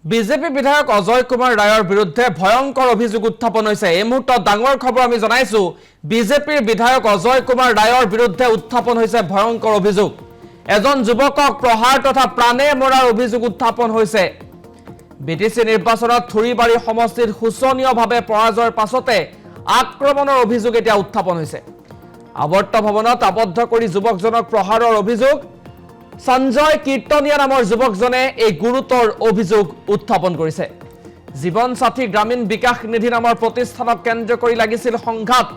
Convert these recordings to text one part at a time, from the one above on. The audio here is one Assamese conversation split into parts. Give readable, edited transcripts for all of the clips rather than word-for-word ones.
বিজেপি বিধায়ক অজয় কুমাৰ ৰায়ৰ বিৰুদ্ধে ভয়ংকৰ অভিযোগ উত্থাপন হৈছে। এই মুহূৰ্তত ডাঙৰ খবৰ আমি জনাইছো, বিজেপিৰ বিধায়ক অজয় কুমাৰ ৰায়ৰ বিৰুদ্ধে উত্থাপন হৈছে ভয়ংকৰ অভিযোগ। এজন যুৱকক প্ৰহাৰ তথা প্ৰাণে মৰাৰ অভিযোগ উত্থাপন হৈছে। বিটিসি নিৰ্বাচনত থুৰিবাৰী সমষ্টিত শোচনীয়ভাৱে পৰাজয়ৰ পাছতে আক্ৰমণৰ অভিযোগ এতিয়া উত্থাপন হৈছে। আৱৰ্ত ভৱনত আবদ্ধ কৰি যুৱকজনক প্ৰহাৰৰ অভিযোগ। সঞ্জয় কীৰ্তনিয়া নামৰ যুৱকজনে এই গুৰুতৰ অভিযোগ উত্থাপন কৰিছে। জীৱন সাথী গ্ৰামীণ বিকাশ নিধি নামৰ প্ৰতিষ্ঠানক কেন্দ্ৰ কৰি লাগিছিল সংঘাত।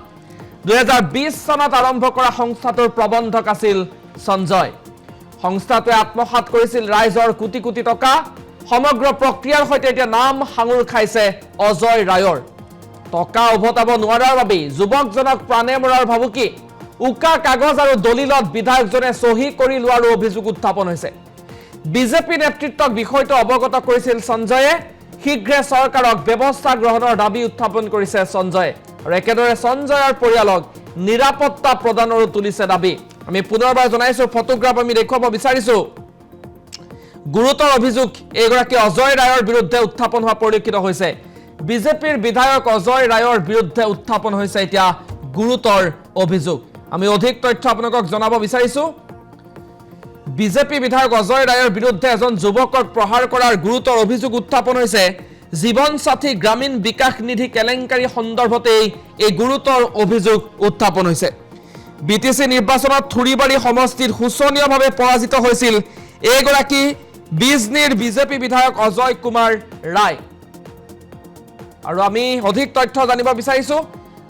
2020 চনত আৰম্ভ কৰা সংস্থাটোৰ প্ৰবন্ধক আছিল সঞ্জয়। সংস্থাটোৱে আত্মসাৎ কৰিছিল ৰাইজৰ কোটি কোটি টকা। সমগ্ৰ প্ৰক্ৰিয়াৰ সৈতে এতিয়া নাম সাঙুৰ খাইছে অজয় ৰায়ৰ। টকা উভতাব নোৱাৰাৰ বাবে যুৱকজনক প্ৰাণে মৰাৰ ভাবুকি। উকা কাগজ আৰু দলিলত বিধায়কজনে সহি কৰি লোৱাৰ অভিযোগ উত্থাপন হৈছে। বিজেপি নেতৃত্বক বিষয়টো অৱগত কৰিছিল সঞ্জয়ে। শীঘ্ৰে চৰকাৰক ব্যৱস্থা গ্ৰহণৰ দাবী উত্থাপন কৰিছে সঞ্জয়ে। আৰু একেদৰে সঞ্জয়ৰ পৰিয়ালক নিৰাপত্তা প্ৰদানৰো তুলিছে দাবী। আমি পুনৰবাৰ জনাইছো, ফটোগ্ৰাফ আমি দেখুৱাব বিচাৰিছো। গুৰুতৰ অভিযোগ এগৰাকী অজয় ৰায়ৰ বিৰুদ্ধে উত্থাপন হোৱা পৰিলক্ষিত হৈছে। বিজেপিৰ বিধায়ক অজয় ৰায়ৰ বিৰুদ্ধে উত্থাপন হৈছে এতিয়া গুৰুতৰ অভিযোগ। আমি অধিক তথ্য আপোনালোকক জনাব বিচাৰিছো। বিজেপি বিধায়ক অজয় ৰায়ৰ বিৰুদ্ধে এজন যুৱকক প্ৰহাৰ কৰাৰ গুৰুতৰ অভিযোগ উত্থাপন হৈছে। জীৱন সাথী গ্ৰামীণ বিকাশ নিধি কেলেংকাৰী সন্দৰ্ভতে এই গুৰুতৰ অভিযোগ উত্থাপন হৈছে। বিটিসি নিৰ্বাচনত থুৰিবাৰী সমষ্টিত শোচনীয়ভাৱে পৰাজিত হৈছিল এগৰাকী বিজনীৰ বিজেপি বিধায়ক অজয় কুমাৰ ৰায়। আৰু আমি অধিক তথ্য জানিব বিচাৰিছো।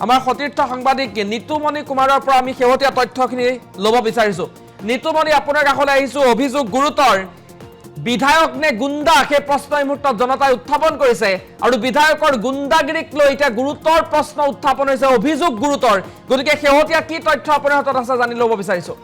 আমাৰ সতীৰ্থ সাংবাদিক নিতুমণি কুমাৰৰ পৰা আমি শেহতীয়া তথ্যখিনি ল'ব বিচাৰিছো। নিতুমণি, আপোনাৰ কাষলৈ আহিছো। অভিযোগ গুৰুতৰ। বিধায়ক নে গুণ্ডা, সেই প্ৰশ্ন এই মুহূৰ্তত জনতাই উত্থাপন কৰিছে। আৰু বিধায়কৰ গুণ্ডাগিৰিক লৈ এতিয়া গুৰুতৰ প্ৰশ্ন উত্থাপন হৈছে, অভিযোগ গুৰুতৰ। গতিকে শেহতীয়া কি তথ্য আপোনাৰ হাতত আছে জানি ল'ব বিচাৰিছো।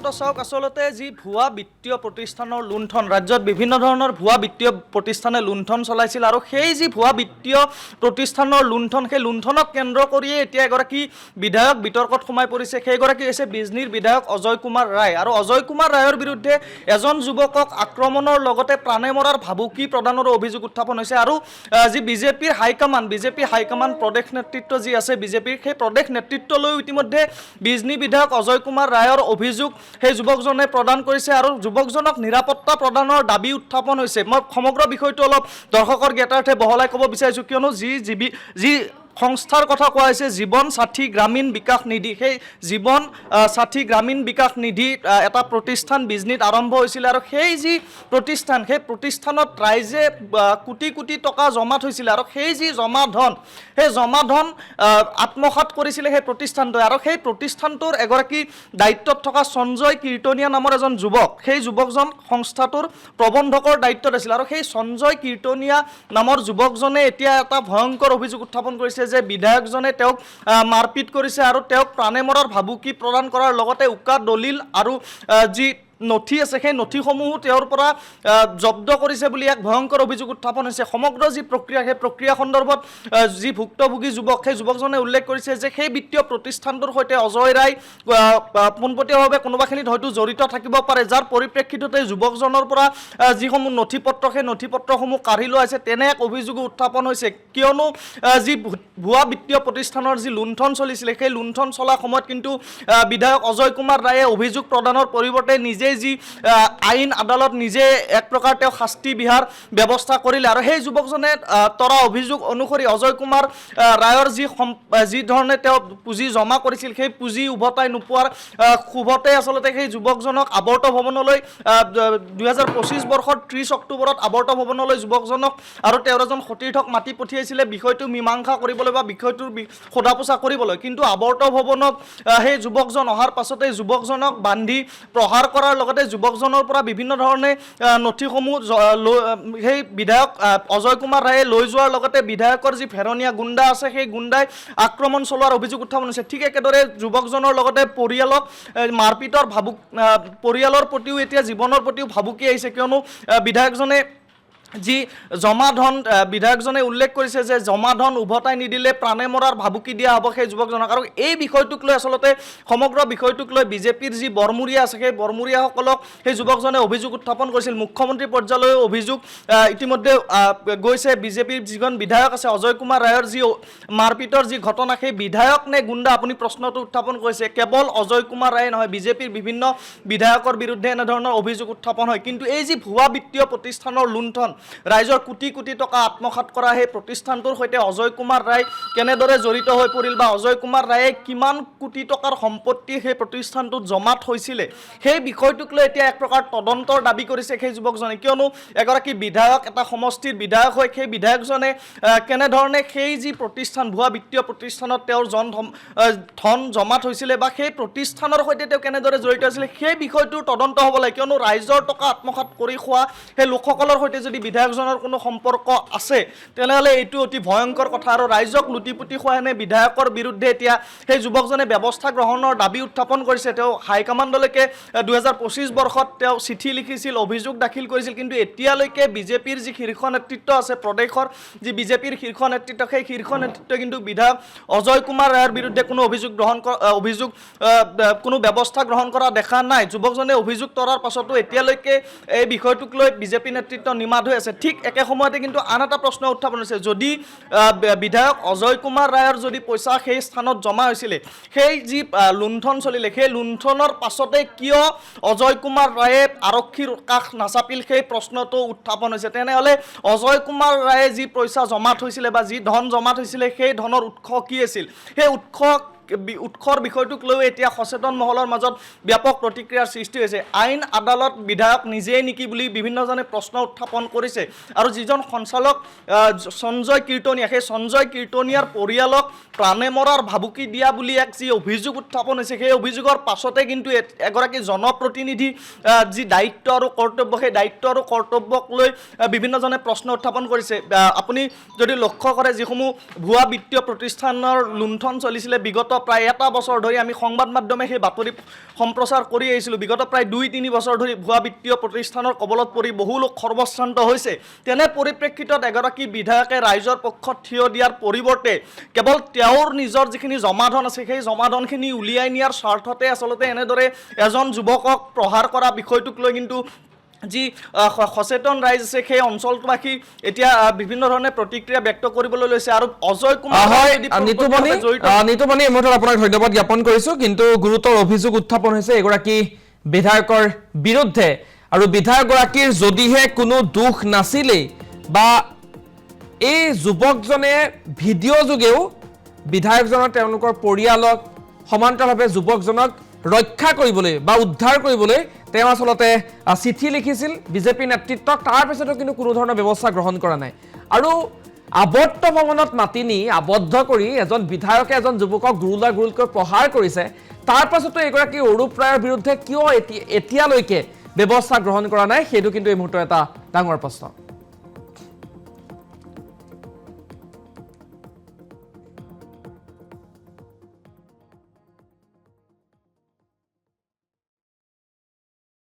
চাওক, আচলতে যি ভুৱা বিত্তীয় প্ৰতিষ্ঠানৰ লুণ্ঠন, ৰাজ্যত বিভিন্ন ধৰণৰ ভুৱা বিত্তীয় প্ৰতিষ্ঠানে লুণ্ঠন চলাইছিল। আৰু সেই যি ভুৱা বিত্তীয় প্ৰতিষ্ঠানৰ লুণ্ঠন, সেই লুণ্ঠনক কেন্দ্ৰ কৰিয়ে এতিয়া এগৰাকী বিধায়ক বিতৰ্কত সোমাই পৰিছে। সেইগৰাকী হৈছে বিজনীৰ বিধায়ক অজয় কুমাৰ ৰায়। আৰু অজয় কুমাৰ ৰায়ৰ বিৰুদ্ধে এজন যুৱকক আক্ৰমণৰ লগতে প্ৰাণে মৰাৰ ভাবুকি প্ৰদানৰো অভিযোগ উত্থাপন হৈছে। আৰু যি বিজেপি হাইকমাণ্ড প্ৰদেশ নেতৃত্ব যি আছে বিজেপিৰ, সেই প্ৰদেশ নেতৃত্বলৈও ইতিমধ্যে বিজনী বিধায়ক অজয় কুমাৰ ৰায়ৰ অভিযোগ সেই যুৱকজনে প্ৰদান কৰিছে। আৰু যুৱকজনক নিৰাপত্তা প্ৰদানৰ দাবী উত্থাপন হৈছে। মই সমগ্ৰ বিষয়টো অলপ দৰ্শকৰ জ্ঞাতাৰ্থে বহলাই ক'ব বিচাৰিছোঁ, কিয়নো যি সংস্থাৰ কথা কোৱা হৈছে জীৱন সাথী গ্ৰামীণ বিকাশ নিধি, সেই জীৱন সাথী গ্ৰামীণ বিকাশ নিধি এটা প্ৰতিষ্ঠান বিজনীত আৰম্ভ হৈছিলে। আৰু সেই যি প্ৰতিষ্ঠান, সেই প্ৰতিষ্ঠানত ৰাইজে কোটি কোটি টকা জমা থৈছিলে। আৰু সেই যি জমা ধন আত্মসাৎ কৰিছিলে সেই প্ৰতিষ্ঠানটোৱে। আৰু সেই প্ৰতিষ্ঠানটোৰ এগৰাকী দায়িত্বত থকা সঞ্জয় কীৰ্তনিয়া নামৰ এজন যুৱক, সেই যুৱকজন সংস্থাটোৰ প্ৰবন্ধকৰ দায়িত্বত আছিল। আৰু সেই সঞ্জয় কীৰ্তনিয়া নামৰ যুৱকজনে এতিয়া এটা ভয়ংকৰ অভিযোগ উত্থাপন কৰিছে যে বিধায়কজনে তেওঁক মাৰপিট কৰিছে আৰু তেওঁক প্ৰাণে মৰাৰ ভাবুকি প্ৰদান কৰাৰ লগতে উকা দলিল আৰু যি নথি আছে সেই নথিসমূহো তেওঁৰ পৰা জব্দ কৰিছে বুলি এক ভয়ংকৰ অভিযোগ উত্থাপন হৈছে। সমগ্ৰ যি প্ৰক্ৰিয়া, সেই প্ৰক্ৰিয়া সন্দৰ্ভত যি ভুক্তভোগী যুৱক, সেই যুৱকজনে উল্লেখ কৰিছে যে সেই বিত্তীয় প্ৰতিষ্ঠানটোৰ সৈতে অজয় ৰায় পোনপটীয়াভাৱে কোনোবাখিনিত হয়তো জড়িত থাকিব পাৰে, যাৰ পৰিপ্ৰেক্ষিততে যুৱকজনৰ পৰা যিসমূহ নথি পত্ৰ, সেই নথি পত্ৰসমূহ কাঢ়ি লোৱা হৈছে, তেনে এক অভিযোগো উত্থাপন হৈছে। কিয়নো যি ভুৱা বিত্তীয় প্ৰতিষ্ঠানৰ যি লুণ্ঠন চলিছিলে, সেই লুণ্ঠন চলাৰ সময়ত কিন্তু বিধায়ক অজয় কুমাৰ ৰায়ে অভিযোগ প্ৰদানৰ পৰিৱৰ্তে নিজে যি আইন আদালত নিজে এক প্ৰকাৰ তেওঁ শাস্তি বিহাৰ ব্যৱস্থা কৰিলে। আৰু সেই যুৱকজনে তৰা অভিযোগ অনুসৰি অজয় কুমাৰ ৰায়ৰ যি ধৰণে তেওঁ পুঁজি জমা কৰিছিল, সেই পুঁজি উভতাই নোপোৱাৰ ক্ষোভতে আচলতে সেই যুৱকজনক আৱৰ্ত ভৱনলৈ 2025 বৰ্ষৰ 30 অক্টোবৰত আৱৰ্ত ভৱনলৈ যুৱকজনক আৰু তেওঁৰ এজন সতীৰ্থক মাতি পঠিয়াইছিলে বিষয়টো মীমাংসা কৰিবলৈ বা বিষয়টোৰ সোধা পোছা কৰিবলৈ। কিন্তু আৱৰ্ত ভৱনত সেই যুৱকজন অহাৰ পাছতে যুৱকজনক বান্ধি প্ৰহাৰ কৰাৰ লগতে যুৱকজনৰ পৰা বিভিন্ন ধৰণে নথিসমূহ সেই বিধায়ক অজয় কুমাৰ ৰায়ে লৈ যোৱাৰ লগতে বিধায়কৰ যি ফেৰনীয়া গুণ্ডা আছে, সেই গুণ্ডাই আক্ৰমণ চলোৱাৰ অভিযোগ উত্থাপন হৈছে। ঠিক একেদৰে যুৱকজনৰ লগতে পৰিয়ালক মাৰপিটৰ পৰিয়ালৰ প্ৰতিও এতিয়া জীৱনৰ প্ৰতিও ভাবুকি আহিছে, কিয়নো বিধায়কজনে যি জমা ধন বিধায়কজনে উল্লেখ কৰিছে যে জমা ধন উভতাই নিদিলে প্ৰাণে মৰাৰ ভাবুকি দিয়া হ'ব সেই যুৱকজনক আৰু এই বিষয়টোক লৈ আচলতে সমগ্ৰ বিষয়টোক লৈ বিজেপিৰ যি বৰমূৰীয়া আছে সেই বৰমূৰীয়াসকলক সেই যুৱকজনে অভিযোগ উত্থাপন কৰিছিল মুখ্যমন্ত্ৰী পৰ্যায়লৈ অভিযোগ ইতিমধ্যে গৈছে বিজেপিৰ যিজন বিধায়ক আছে অজয় কুমাৰ ৰায়ৰ যি মাৰপিটৰ যি ঘটনা সেই বিধায়ক নে গুণ্ডা আপুনি প্ৰশ্নটো উত্থাপন কৰিছে কেৱল অজয় কুমাৰ ৰায়ে নহয় বিজেপিৰ বিভিন্ন বিধায়কৰ বিৰুদ্ধে এনেধৰণৰ অভিযোগ উত্থাপন হয় কিন্তু এই যি ভুৱা বিত্তীয় প্ৰতিষ্ঠানৰ লুণ্ঠন ৰাইজৰ কোটি কোটি টকা আত্মসাৎ কৰা সেই প্ৰতিষ্ঠানটোৰ সৈতে অজয় কুমাৰ ৰায় কেনেদৰে জড়িত হৈ পৰিল বা অজয় কুমাৰ ৰায়ে কিমান কোটি টকাৰ সম্পত্তি সেই প্ৰতিষ্ঠানটোত জমাত হৈছিলে সেই বিষয়টোক লৈ এতিয়া এক প্ৰকাৰ তদন্তৰ দাবী কৰিছে সেই যুৱকজনে কিয়নো এগৰাকী বিধায়ক এটা সমষ্টিৰ বিধায়ক হৈ সেই বিধায়কজনে কেনেধৰণে সেই যি প্ৰতিষ্ঠান ভুৱা বিত্তীয় প্ৰতিষ্ঠানত তেওঁৰ ধন জমাত হৈছিলে বা সেই প্ৰতিষ্ঠানৰ সৈতে তেওঁ কেনেদৰে জড়িত হৈছিলে সেই বিষয়টোৰ তদন্ত হ'ব লাগে কিয়নো ৰাইজৰ টকা আত্মসাৎ কৰি খোৱা সেই লোকসকলৰ সৈতে যদি বিধায়কজনৰ কোনো সম্পৰ্ক আছে তেনেহ'লে এইটো অতি ভয়ংকৰ কথা আৰু ৰাইজক লুটিপুটি খোৱা এনে বিধায়কৰ বিৰুদ্ধে এতিয়া সেই যুৱকজনে ব্যৱস্থা গ্ৰহণৰ দাবী উত্থাপন কৰিছে তেওঁ হাইকমাণ্ডলৈকে 2025 বৰ্ষত তেওঁ চিঠি লিখিছিল অভিযোগ দাখিল কৰিছিল কিন্তু এতিয়ালৈকে বিজেপিৰ যি শীৰ্ষ নেতৃত্ব আছে প্ৰদেশৰ যি বিজেপিৰ শীৰ্ষ নেতৃত্ব সেই শীৰ্ষ নেতৃত্বই কিন্তু বিধায়ক অজয় কুমাৰ ৰায়ৰ বিৰুদ্ধে কোনো কোনো ব্যৱস্থা গ্ৰহণ কৰা দেখা নাই যুৱকজনে অভিযোগ তৰাৰ পাছতো এতিয়ালৈকে এই বিষয়টোক লৈ বিজেপি নেতৃত্ব নিমাত হৈ আছে ঠিক একে সময়তে কিন্তু আন এটা প্ৰশ্ন উত্থাপন হৈছে যদি বিধায়ক অজয় কুমাৰ ৰায়ৰ যদি পইচা সেই স্থানত জমা হৈছিলে সেই যি লুণ্ঠন চলিলে সেই লুণ্ঠনৰ পাছতে কিয় অজয় কুমাৰ ৰায়ে আৰক্ষীৰ কাষ নাচাপিল সেই প্ৰশ্নটো উত্থাপন হৈছে তেনেহ'লে অজয় কুমাৰ ৰায়ে যি পইচা জমাত হৈছিলে বা যি ধন জমাত হৈছিলে সেই ধনৰ উৎস কি আছিল সেই উৎসৰ বিষয়টোক লৈ এতিয়া সচেতন মহলৰ মাজত ব্যাপক প্ৰতিক্ৰিয়াৰ সৃষ্টি হৈছে আইন আদালত বিধায়ক নিজেই নেকি বুলি বিভিন্নজনে প্ৰশ্ন উত্থাপন কৰিছে আৰু যিজন সঞ্চালক সঞ্জয় কীৰ্তনীয়া সেই সঞ্জয় কীৰ্তনীয়াৰ পৰিয়ালক প্ৰাণে মৰাৰ ভাবুকি দিয়া বুলি এক যি অভিযোগ উত্থাপন হৈছে সেই অভিযোগৰ পাছতে কিন্তু এগৰাকী জনপ্ৰতিনিধি যি দায়িত্ব আৰু কৰ্তব্য সেই দায়িত্ব আৰু কৰ্তব্যক লৈ বিভিন্নজনে প্ৰশ্ন উত্থাপন কৰিছে আপুনি যদি লক্ষ্য কৰে যিসমূহ ভুৱা বিত্তীয় প্ৰতিষ্ঠানৰ লুণ্ঠন চলিছিলে বিগত প্ৰায় এটা বছৰ ধৰি আমি সংবাদ মাধ্যমে সেই বাতৰি সম্প্ৰচাৰ কৰি আহিছিলোঁ বিগত প্ৰায় 2-3 বছৰ ধৰি ভুৱা বিত্তীয় প্ৰতিষ্ঠানৰ কবলত পৰি বহু লোক সৰ্বশ্ৰান্ত হৈছে তেনে পৰিপ্ৰেক্ষিতত এগৰাকী বিধায়কে ৰাইজৰ পক্ষত থিয় দিয়াৰ পৰিৱৰ্তে কেৱল তেওঁৰ নিজৰ যিখিনি জমাধন আছে সেই জমাধনখিনি উলিয়াই নিয়াৰ স্বাৰ্থতে আচলতে এনেদৰে এজন যুৱকক প্ৰহাৰ কৰা বিষয়টোক লৈ কিন্তু যি সচেতন ৰাইজ আছে সেই অঞ্চলবাসী এতিয়া বিভিন্ন ধৰণে প্ৰতিক্ৰিয়া ব্যক্ত কৰিবলৈ লৈছে আৰু অজয় কুমাৰ নিতুমণি এই মুহূৰ্তত আপোনাক ধন্যবাদ জ্ঞাপন কৰিছোঁ কিন্তু গুৰুতৰ অভিযোগ উত্থাপন হৈছে এগৰাকী বিধায়কৰ বিৰুদ্ধে আৰু বিধায়কগৰাকীৰ যদিহে কোনো দোষ নাছিলেই বা এই যুৱকজনে ভিডিঅ' যোগেও বিধায়কজনৰ তেওঁলোকৰ পৰিয়ালক সমান্তৰালভাৱে যুৱকজনক ৰক্ষা কৰিবলৈ বা উদ্ধাৰ কৰিবলৈ তেওঁ আচলতে চিঠি লিখিছিল বিজেপি নেতৃত্বক তাৰপিছতো কিন্তু কোনো ধৰণৰ ব্যৱস্থা গ্ৰহণ কৰা নাই আৰু আবদ্ধ ভৱনত মাতি নি আবদ্ধ কৰি এজন বিধায়কে এজন যুৱকক গুৰুলকৈ প্ৰহাৰ কৰিছে তাৰপাছতো এগৰাকী অৰূপ ৰায়ৰ বিৰুদ্ধে কিয় এতিয়ালৈকে ব্যৱস্থা গ্ৰহণ কৰা নাই সেইটো কিন্তু এই মুহূৰ্তৰ এটা ডাঙৰ প্ৰশ্ন